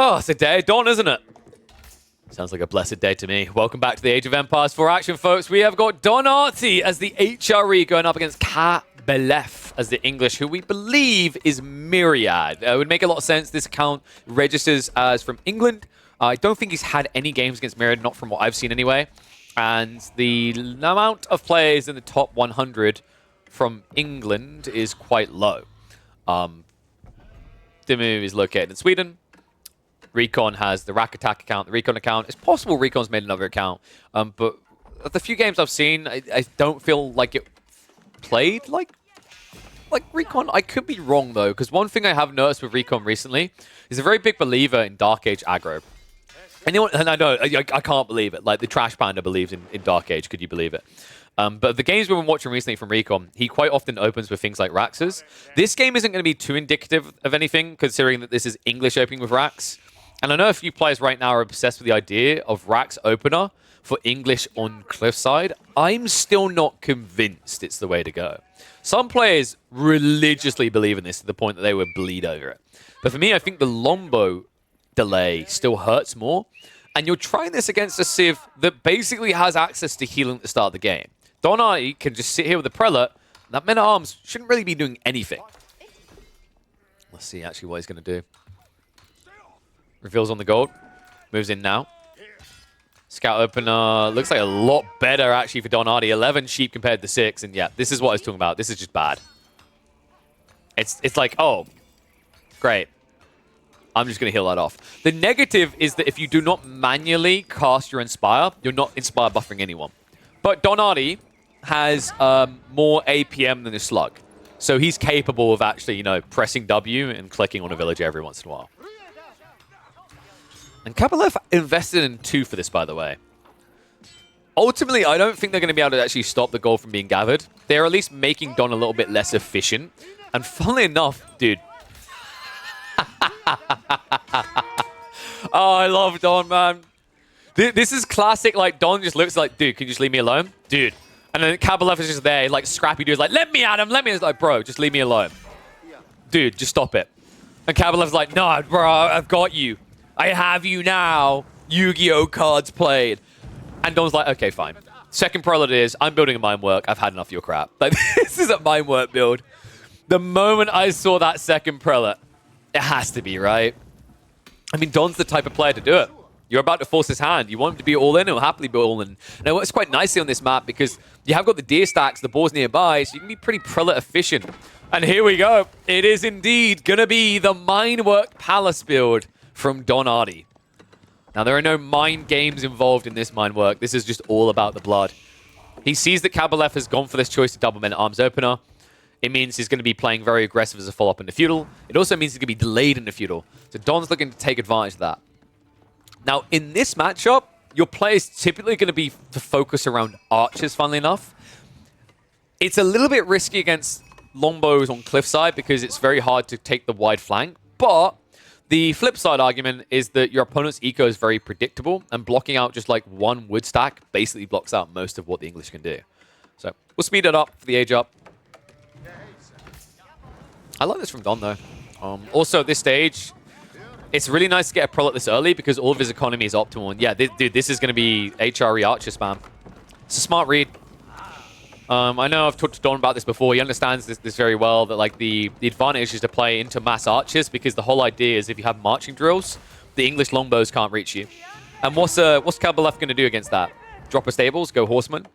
Oh, it's a day of dawn, isn't it? Sounds like a blessed day to me. Welcome back to the Age of Empires 4 action, folks. We have got Donati as the HRE going up against Kabelef as the English, who we believe is Myriad. It would make a lot of sense. This account registers as from England. I don't think he's had any games against Myriad, not from what I've seen anyway. And the amount of players in the top 100 from England is quite low. Dimu is located in Sweden. Recon has the Rack Attack account, the Recon account. It's possible Recon's made another account, but the few games I've seen, I don't feel like it played like Recon. I could be wrong, though, because one thing I have noticed with Recon recently is a very big believer in Dark Age aggro. Anyone, and I know, I can't believe it. Like, the Trash Panda believes in Dark Age. Could you believe it? But the games we've been watching recently from Recon, he quite often opens with things like Raxes. This game isn't going to be too indicative of anything, considering that this is English opening with Rax. And I know a few players right now are obsessed with the idea of Rax opener for English on Cliffside. I'm still not convinced it's the way to go. Some players religiously believe in this to the point that they would bleed over it. But for me, I think the Lombo delay still hurts more. And you're trying this against a Civ that basically has access to healing at the start of the game. Donati can just sit here with the Prelate. That Men-at-Arms shouldn't really be doing anything. Let's see actually what he's going to do. Reveals on the gold. Moves in now. Scout opener. Looks like a lot better, actually, for Donati. 11 sheep compared to 6. And yeah, this is what I was talking about. This is just bad. It's like, oh, great. I'm just going to heal that off. The negative is that if you do not manually cast your Inspire, you're not Inspire buffering anyone. But Donati has more APM than a Slug. So he's capable of actually, you know, pressing W and clicking on a villager every once in a while. And Kabelef invested in 2 for this, by the way. Ultimately, I don't think they're going to be able to actually stop the gold from being gathered. They're at least making Don a little bit less efficient. And funnily enough, dude. Oh, I love Don, man. This is classic, like, Don just looks like, dude, can you just leave me alone? Dude. And then Kabelef is just there, like, scrappy dude's like, let me at him, let me. It's like, bro, just leave me alone. Dude, just stop it. And Kabelef's like, no, bro, I've got you. I have you now. Yu-Gi-Oh cards played. And Don's like, okay, fine. Second prelate is, I'm building a mine work. I've had enough of your crap. Like, this is a mine work build. The moment I saw that second prelate, it has to be, right? I mean, Don's the type of player to do it. You're about to force his hand. You want him to be all in, he'll happily be all in. And it works quite nicely on this map because you have got the deer stacks, the boars nearby, so you can be pretty prelate efficient. And here we go. It is indeed going to be the mine work palace build from Donati. Now, there are no mind games involved in this mine work. This is just all about the blood. He sees that Kabelef has gone for this choice to double Men-at-Arms opener. It means he's going to be playing very aggressive as a follow-up in the Feudal. It also means he's going to be delayed in the Feudal. So Don's looking to take advantage of that. Now, in this matchup, your play is typically going to be to focus around archers, funnily enough. It's a little bit risky against Longbos on Cliffside because it's very hard to take the wide flank. But the flip side argument is that your opponent's eco is very predictable, and blocking out just like one wood stack basically blocks out most of what the English can do. So we'll speed it up for the age up. I like this from Don, though. Also, at this stage, it's really nice to get a prelate this early because all of his economy is optimal. And yeah, dude, this is going to be HRE Archer spam. It's a smart read. I know I've talked to Don about this before. He understands this very well, that like the advantage is to play into mass archers because the whole idea is if you have marching drills, the English longbows can't reach you. And what's Kabelef going to do against that? Drop a stables, go horseman?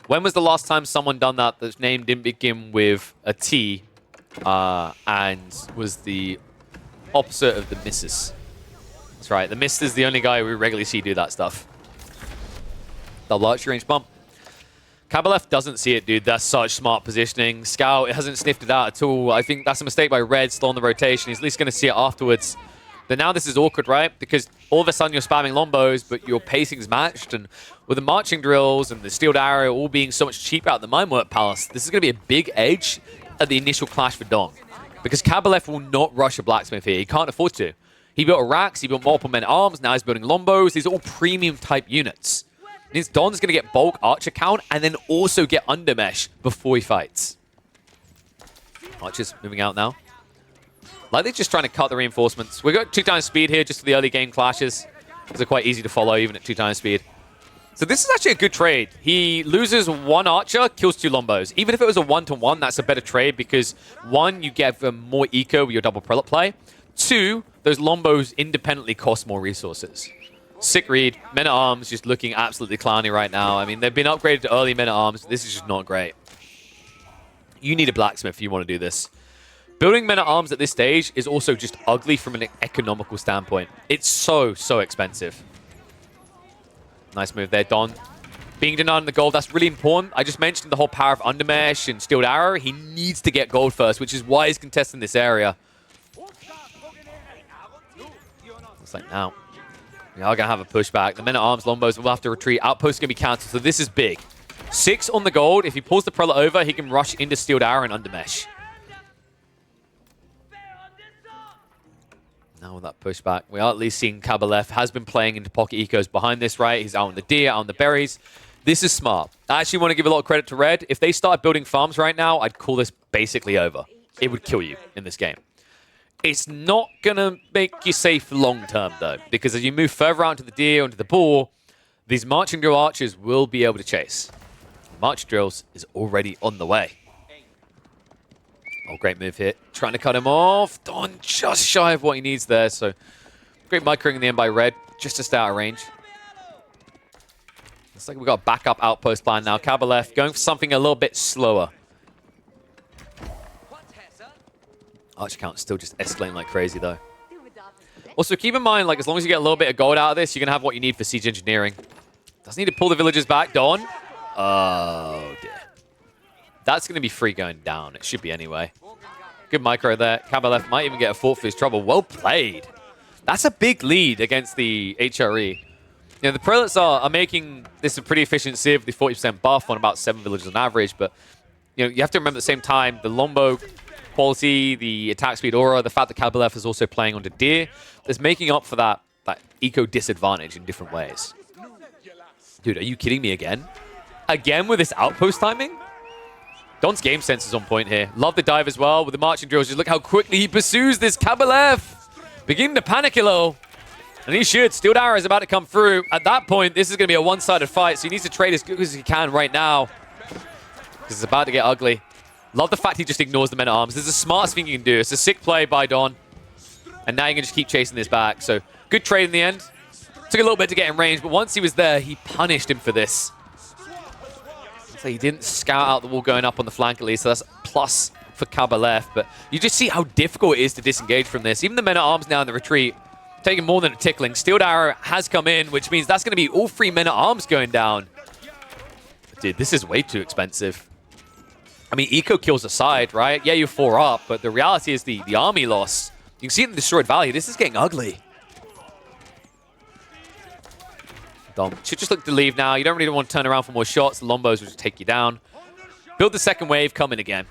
When was the last time someone done that that's name didn't begin with a T and was the opposite of the missus? That's right, the Mist is the only guy we regularly see do that stuff. Double archery range bump. Kabelef doesn't see it, dude. That's such smart positioning. Scout, it hasn't sniffed it out at all. I think that's a mistake by Red, still on the rotation. He's at least going to see it afterwards. But now this is awkward, right? Because all of a sudden you're spamming Lombos, but your pacing's matched. And with the marching drills and the steeled arrow all being so much cheaper out the Minework Palace, this is going to be a big edge at the initial clash for Don. Because Kabelef will not rush a blacksmith here. He can't afford to. He built a Rax, he built multiple Men-at-Arms, now he's building Lombos. These are all premium type units. It means Don's going to get bulk archer count and then also get undermesh before he fights. Archers moving out now. Like they're just trying to cut the reinforcements. We've got 2 times speed here just for the early game clashes. They're quite easy to follow even at 2 times speed. So this is actually a good trade. He loses 1 archer, kills 2 lombos. Even if it was a 1-to-1, that's a better trade because 1, you get more eco with your double prelate play. 2, those lombos independently cost more resources. Sick read. Men-at-Arms just looking absolutely clowny right now. I mean, they've been upgraded to early Men-at-Arms. This is just not great. You need a blacksmith if you want to do this. Building Men-at-Arms at this stage is also just ugly from an economical standpoint. It's so, so expensive. Nice move there, Don. Being denied on the gold, that's really important. I just mentioned the whole power of Undermesh and Steeled Arrow. He needs to get gold first, which is why he's contesting this area. Looks like now. We are going to have a pushback. The Men-at-Arms Lombos will have to retreat. Outpost going to be cancelled, so this is big. 6 on the gold. If he pulls the Prelate over, he can rush into Steeled Arrow and Undermesh. Now with that pushback, we are at least seeing Kabalev has been playing into pocket ecos behind this, right? He's out on the deer, out on the berries. This is smart. I actually want to give a lot of credit to Red. If they start building farms right now, I'd call this basically over. It would kill you in this game. It's not going to make you safe long-term, though, because as you move further out into the deer, into the boar, these marching drill archers will be able to chase. March drills is already on the way. Oh, great move here. Trying to cut him off. Don just shy of what he needs there. So great microing in the end by Red, just to stay out of range. Looks like we've got a backup outpost plan now. Kabalev going for something a little bit slower. Archer count still just escalating like crazy, though. Also, keep in mind, like as long as you get a little bit of gold out of this, you're going to have what you need for siege engineering. Doesn't need to pull the villagers back. Don. Oh, dear. That's going to be free going down. It should be anyway. Good micro there. Kabalev might even get a fort for his trouble. Well played. That's a big lead against the HRE. You know, the prelates are making this a pretty efficient civ with the 40% buff on about 7 villages on average, but you know, you have to remember at the same time, the Lombo quality, the attack speed aura, the fact that Kabalev is also playing onto deer, is making up for that eco disadvantage in different ways. Dude, are you kidding me again? Again with this outpost timing? Don's game sense is on point here. Love the dive as well with the marching drills. Just look how quickly he pursues this Kabalev. Beginning to panic a little. And he should. Steeled Arrow is about to come through. At that point, this is going to be a one-sided fight, so he needs to trade as good as he can right now. Because it's about to get ugly. Love the fact he just ignores the Men-at-Arms. This is the smartest thing you can do. It's a sick play by Don. And now you can just keep chasing this back. So, good trade in the end. Took a little bit to get in range, but once he was there, he punished him for this. So he didn't scout out the wall going up on the flank at least, so that's plus for Kabalev. But you just see how difficult it is to disengage from this. Even the Men-at-Arms now in the retreat, taking more than a tickling. Steeled Arrow has come in, which means that's going to be all 3 Men-at-Arms going down. Dude, this is way too expensive. I mean, eco kills aside, right? Yeah, you're 4 up, but the reality is the army loss. You can see it in the Destroyed Valley. This is getting ugly. Dom should just look to leave now. You don't really want to turn around for more shots. The Lombos will just take you down. Build the second wave. Come in again.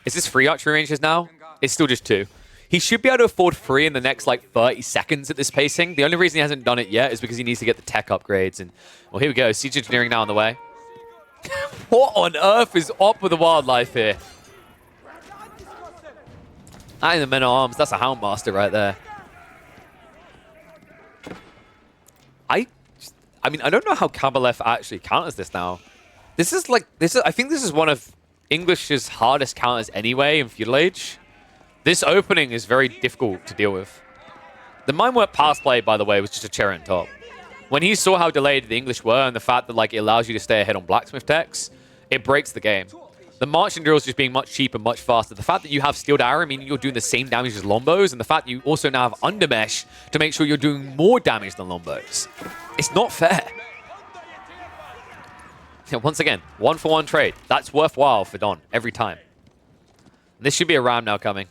Is this 3 archery ranges now? It's still just 2. He should be able to afford 3 in the next, like, 30 seconds at this pacing. The only reason he hasn't done it yet is because he needs to get the tech upgrades. And, well, here we go. Siege engineering now on the way. What on earth is up with the wildlife here? And the Men-at-Arms. That's a Houndmaster right there. I mean, I don't know how Kabalev actually counters this now. This is like, I think this is one of English's hardest counters anyway in Feudal Age. This opening is very difficult to deal with. The Mindwork pass play, by the way, was just a cherry on top. When he saw how delayed the English were and the fact that like it allows you to stay ahead on blacksmith techs, it breaks the game. The marching drills just being much cheaper, much faster. The fact that you have Steeled Arrow, meaning you're doing the same damage as Lombos, and the fact that you also now have Undermesh to make sure you're doing more damage than Lombos. It's not fair. Yeah, once again, 1-for-1 trade. That's worthwhile for Don every time. And this should be a ram now coming.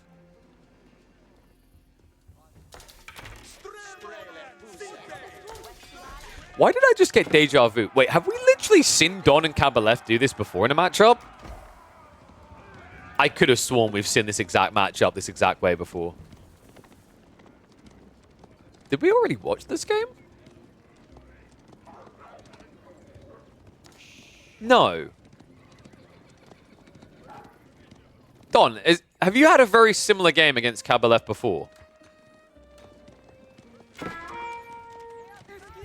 Why did I just get deja vu? Wait, have we literally seen Don and Kabalev do this before in a matchup? I could have sworn we've seen this exact matchup this exact way before. Did we already watch this game? No. Don, have you had a very similar game against Kabalev before?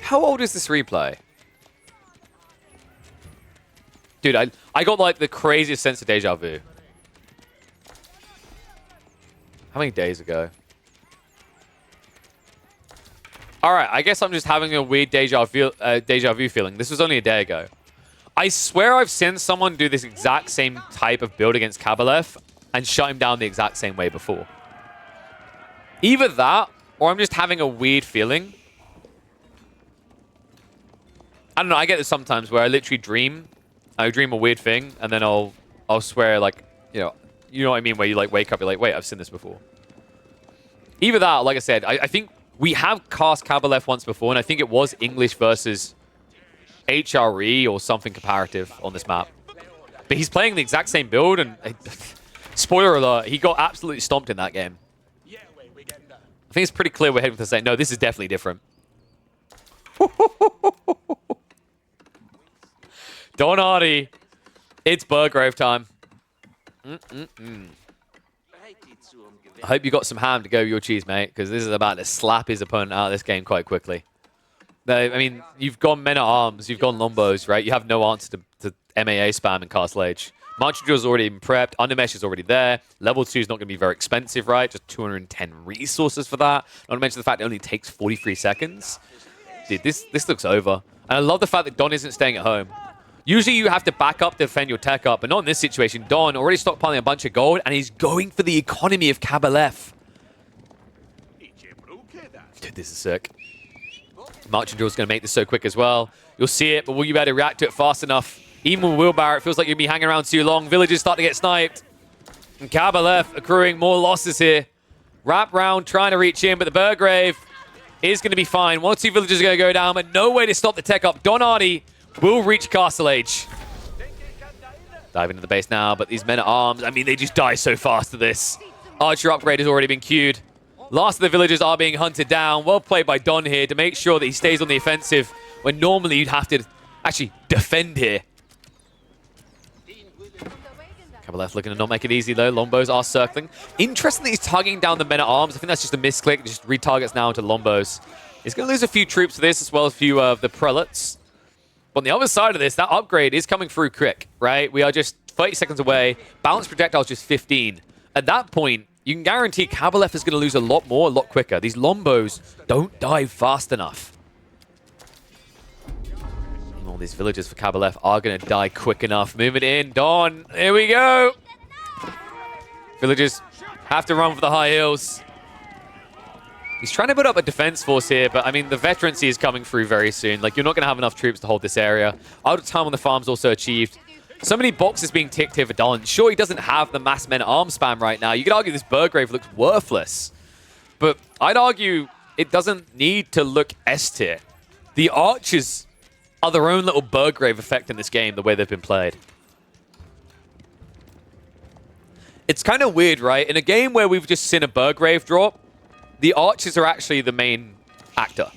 How old is this replay? Dude, I got like the craziest sense of deja vu. How many days ago? Alright, I guess I'm just having a weird deja vu feeling. This was only a day ago. I swear I've seen someone do this exact same type of build against Kabalev and shut him down the exact same way before. Either that, or I'm just having a weird feeling. I don't know, I get this sometimes where I literally dream. I dream a weird thing, and then I'll swear, like, you know what I mean, where you like wake up, you're like, wait, I've seen this before. Either that, like I said, I think we have cast Kabalev once before, and I think it was English versus HRE or something comparative on this map. But he's playing the exact same build, and spoiler alert, he got absolutely stomped in that game. I think it's pretty clear we're heading to say, no, this is definitely different. Don Hardy, it's Burgrave time. I hope you got some ham to go with your cheese, mate, because this is about to slap his opponent out of this game quite quickly. I mean, you've gone men-at-arms, you've gone lombos, right? You have no answer to MAA spam in Castle Age. March Drill's already been prepped, Undermesh is already there, level 2 is not going to be very expensive, right? Just 210 resources for that. Not to mention the fact it only takes 43 seconds. Dude, this looks over. And I love the fact that Don isn't staying at home. Usually you have to back up to defend your tech up, but not in this situation. Don already stockpiling a bunch of gold, and he's going for the economy of Kabalev. Dude, this is sick. March Drill's going to make this so quick as well. You'll see it, but will you be able to react to it fast enough? Even with wheelbarrow, it feels like you'll be hanging around too long. Villagers start to get sniped. And Kabalev accruing more losses here. Wrap round, trying to reach in, but the Burgrave is going to be fine. 1 or 2 villagers are going to go down, but no way to stop the tech up. Don Hardy will reach Castle Age. Dive into the base now, but these men-at-arms, I mean, they just die so fast to this. Archer upgrade has already been queued. Last of the villagers are being hunted down. Well played by Don here to make sure that he stays on the offensive when normally you'd have to actually defend here. Kabalev looking to not make it easy, though. Lombos are circling. Interestingly, he's targeting down the men-at-arms. I think that's just a misclick. Just retargets now into Lombos. He's going to lose a few troops for this, as well as a few of the prelates. But on the other side of this, that upgrade is coming through quick, right? We are just 30 seconds away. Balanced projectiles just 15. At that point, you can guarantee Kabalev is going to lose a lot more, a lot quicker. These Lombos don't die fast enough. And all these villagers for Kabalev are going to die quick enough. Moving in. Don. Here we go. Villagers have to run for the high hills. He's trying to put up a defense force here, but I mean, the veterancy is coming through very soon. Like, you're not going to have enough troops to hold this area. Out of time on the farm's also achieved. So many boxes being ticked here for Don. Sure, he doesn't have the mass men-at-arms spam right now. You could argue this Burgrave looks worthless. But I'd argue it doesn't need to look S-tier. The archers are their own little Burgrave effect in this game, the way they've been played. It's kind of weird, right? In a game where we've just seen a Burgrave drop, the archers are actually the main actor.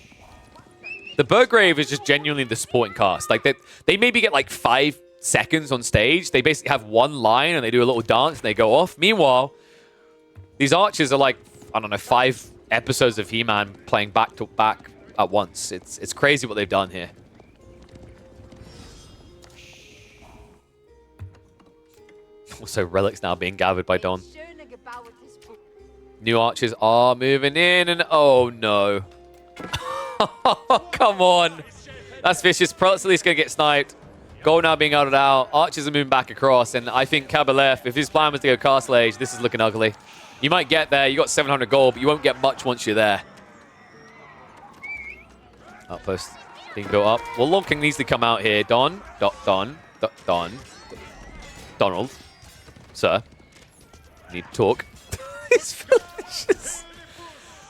The Burgrave is just genuinely the supporting cast. Like, they maybe get like 5 seconds on stage. They basically have one line and they do a little dance and they go off. Meanwhile, these archers are like, I don't know, 5 episodes of He-Man playing back to back at once. It's crazy what they've done here. Also, relics now being gathered by Don. New archers are moving in, and oh no. Come on. That's vicious. Prelate's at least going to get sniped. Gold now being outed out. Archers are moving back across, and I think Kabalev, if his plan was to go Castle Age, this is looking ugly. You might get there. You got 700 gold, but you won't get much once you're there. Outpost being built up. Well, Long King needs to come out here. Donald. Sir. Need to talk. These villages.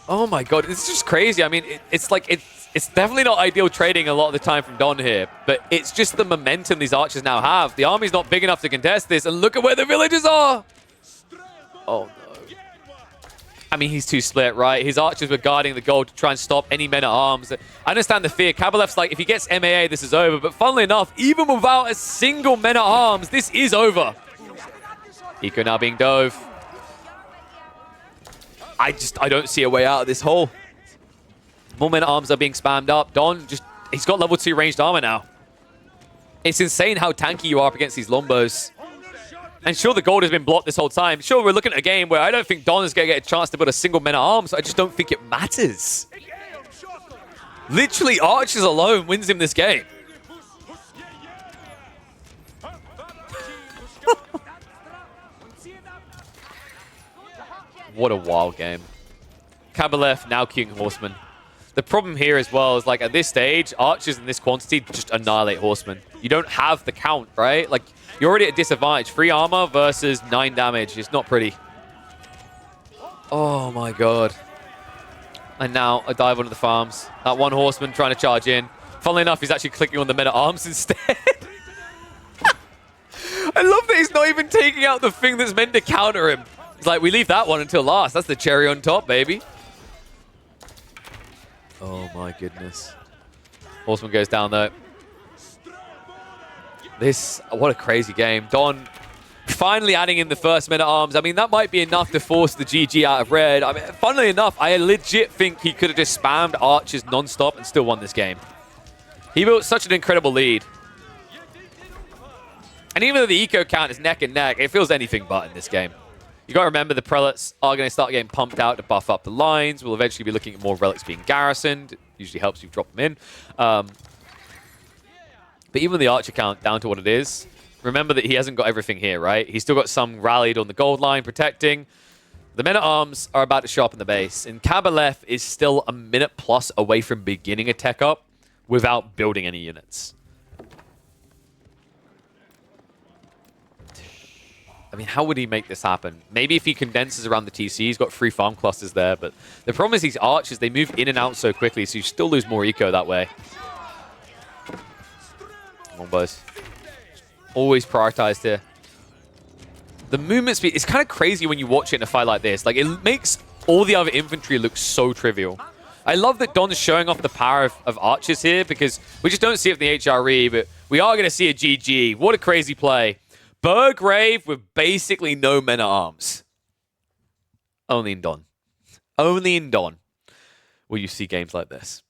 Oh my god, it's just crazy. I mean, it's definitely not ideal trading a lot of the time from Don here, but it's just the momentum these archers now have. The army's not big enough to contest this, and look at where the villagers are! Oh no. I mean, he's too split, right? His archers were guarding the gold to try and stop any men-at-arms. I understand the fear. Kabalev's like, if he gets MAA, this is over, but funnily enough, even without a single men-at-arms, this is over. Eco now being dove. I don't see a way out of this hole. More men-at-arms are being spammed up. Don he's got level 2 ranged armor now. It's insane how tanky you are up against these Lombos. And sure, the gold has been blocked this whole time. Sure, we're looking at a game where I don't think Don is going to get a chance to build a single men-at-arms. I just don't think it matters. Literally, Archers alone wins him this game. What a wild game. Kabalev now queuing Horsemen. The problem here as well is, like, at this stage, Archers in this quantity just annihilate Horsemen. You don't have the count, right? Like, you're already at a disadvantage. 3 armor versus 9 damage. It's not pretty. Oh my god. And now a dive onto the farms. That one Horseman trying to charge in. Funnily enough, he's actually clicking on the men-at-arms instead. I love that he's not even taking out the thing that's meant to counter him. It's like, we leave that one until last. That's the cherry on top, baby. Oh my goodness. Horseman goes down though. What a crazy game. Don finally adding in the first men-at-arms. I mean, that might be enough to force the GG out of red. I mean, funnily enough, I legit think he could have just spammed Archers non-stop and still won this game. He built such an incredible lead. And even though the eco count is neck and neck, it feels anything but in this game. You got to remember the prelates are going to start getting pumped out to buff up the lines. We'll eventually be looking at more relics being garrisoned. It usually helps you drop them in. But even with the archer count down to what it is, remember that he hasn't got everything here, right? He's still got some rallied on the gold line protecting. The men-at-arms are about to show up in the base. And Kabalev is still a minute plus away from beginning a tech up without building any units. I mean, how would he make this happen? Maybe if he condenses around the TC, he's got 3 farm clusters there. But the problem is these archers, they move in and out so quickly, so you still lose more eco that way. Come on, boys. Always prioritized here. The movement speed, it's kind of crazy when you watch it in a fight like this. Like, it makes all the other infantry look so trivial. I love that Don's showing off the power of archers here, because we just don't see it in the HRE, but we are going to see a GG. What a crazy play. Burgrave with basically no men-at-arms. Only in Don. Only in Don will you see games like this.